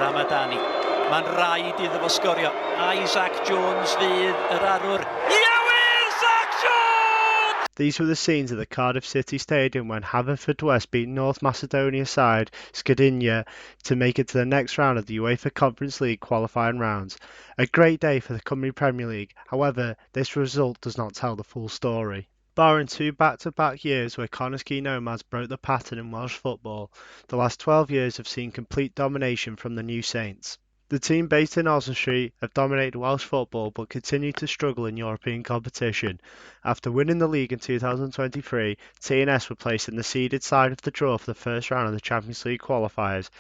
Ramadani. Mae'n rhaid iddo fo sgorio. Isaac Jones fydd yr arwr. Isaac Jones! These were the scenes at the Cardiff City Stadium when Haverfordwest beat North Macedonia side Skadinia to make it to the next round of the UEFA Conference League qualifying rounds. A great day for the Cymru Premier League, however, this result does not tell the full story. Barring two back-to-back years where Connah's Quay Nomads broke the pattern in Welsh football, the last 12 years have seen complete domination from the New Saints. The team based in Oswestry have dominated Welsh football but continue to struggle in European competition. After winning the league in 2023, TNS were placed in the seeded side of the draw for the first round of the Champions League qualifiers.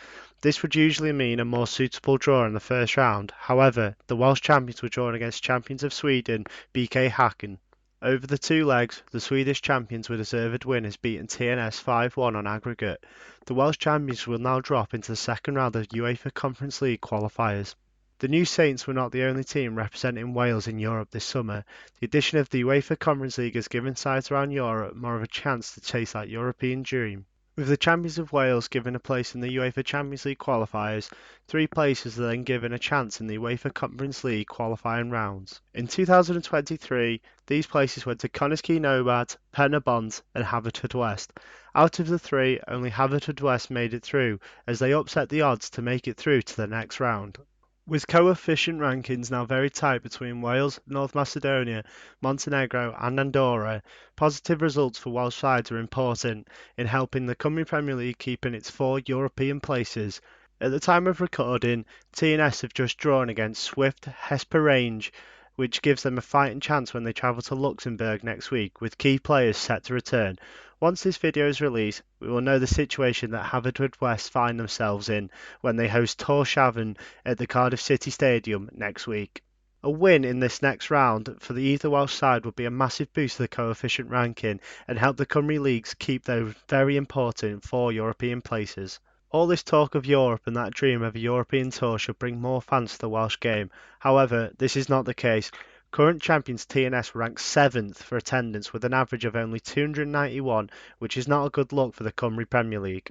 This would usually mean a more suitable draw in the first round. However, the Welsh champions were drawn against champions of Sweden, BK Häcken. Over the two legs, the Swedish champions with deserved winners beating TNS 5-1 on aggregate. The Welsh champions will now drop into the second round of UEFA Conference League qualifiers. The New Saints were not the only team representing Wales in Europe this summer. The addition of the UEFA Conference League has given sides around Europe more of a chance to chase that European dream. With the champions of Wales given a place in the UEFA Champions League qualifiers, 3 places are then given a chance in the UEFA Conference League qualifying rounds. In 2023, these places went to Connah's Quay Nomads, Pen y Bont and Haverfordwest. Out of the 3, only Haverfordwest made it through, as they upset the odds to make it through to the next round. With coefficient rankings now very tight between Wales, North Macedonia, Montenegro and Andorra, positive results for Welsh sides are important in helping the Cymru Premier League keep in its 4 European places. At the time of recording, TNS have just drawn against Swift Hesperange, which gives them a fighting chance when they travel to Luxembourg next week, with key players set to return. Once this video is released, we will know the situation that Haverfordwest find themselves in when they host Tórshavn at the Cardiff City Stadium next week. A win in this next round for the either Welsh side would be a massive boost to the coefficient ranking and help the Cymru leagues keep those very important 4 European places. All this talk of Europe and that dream of a European tour should bring more fans to the Welsh game. However, this is not the case. Current champions TNS rank 7th for attendance with an average of only 291, which is not a good look for the Cymru Premier League.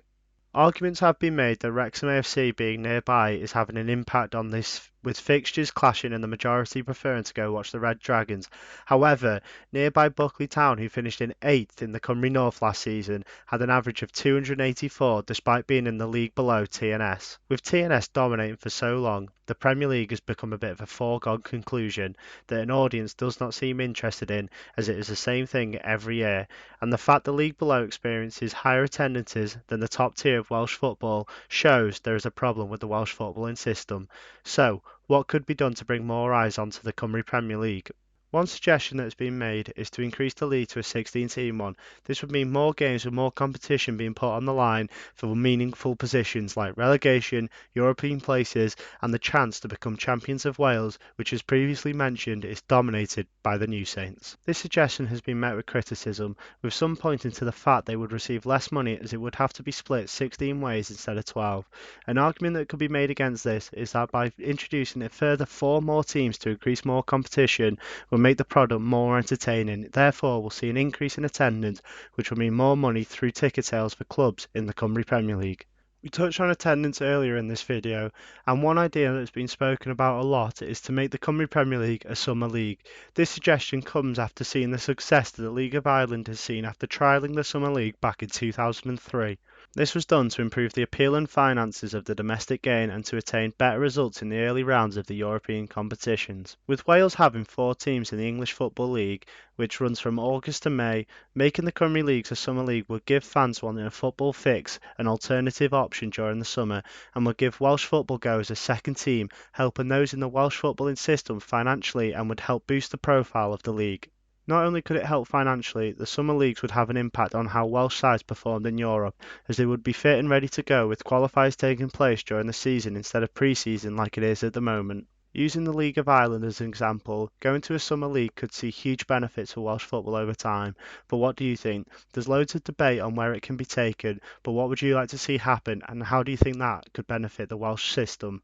Arguments have been made that Wrexham AFC being nearby is having an impact on this, with fixtures clashing and the majority preferring to go watch the Red Dragons. However, nearby Buckley Town, who finished in 8th in the Cymru North last season, had an average of 284 despite being in the league below TNS. With TNS dominating for so long, the Premier League has become a bit of a foregone conclusion that an audience does not seem interested in, as it is the same thing every year, and the fact the league below experiences higher attendances than the top tier of Welsh football shows there is a problem with the Welsh footballing system. So, what could be done to bring more eyes onto the Cymru Premier League? One suggestion that has been made is to increase the league to a 16-team one. This would mean more games with more competition being put on the line for meaningful positions like relegation, European places and the chance to become champions of Wales, which as previously mentioned is dominated by the New Saints. This suggestion has been met with criticism, with some pointing to the fact they would receive less money as it would have to be split 16 ways instead of 12. An argument that could be made against this is that by introducing a further 4 more teams to increase more competition will make the product more entertaining. Therefore, we'll see an increase in attendance, which will mean more money through ticket sales for clubs in the Cymru Premier League. We touched on attendance earlier in this video, and one idea that's been spoken about a lot is to make the Cymru Premier League a summer league. This suggestion comes after seeing the success that the League of Ireland has seen after trialling the summer league back in 2003. This was done to improve the appeal and finances of the domestic game and to attain better results in the early rounds of the European competitions. With Wales having 4 teams in the English Football League, which runs from August to May, making the Cymru Leagues a summer league would give fans wanting a football fix an alternative option during the summer and would give Welsh football goers a second team, helping those in the Welsh footballing system financially and would help boost the profile of the league. Not only could it help financially, the summer leagues would have an impact on how Welsh sides performed in Europe, as they would be fit and ready to go with qualifiers taking place during the season instead of pre-season like it is at the moment. Using the League of Ireland as an example, going to a summer league could see huge benefits for Welsh football over time, but what do you think? There's loads of debate on where it can be taken, but what would you like to see happen and how do you think that could benefit the Welsh system?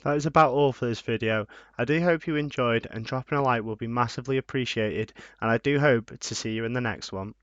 That is about all for this video. I do hope you enjoyed, and dropping a like will be massively appreciated, and I do hope to see you in the next one.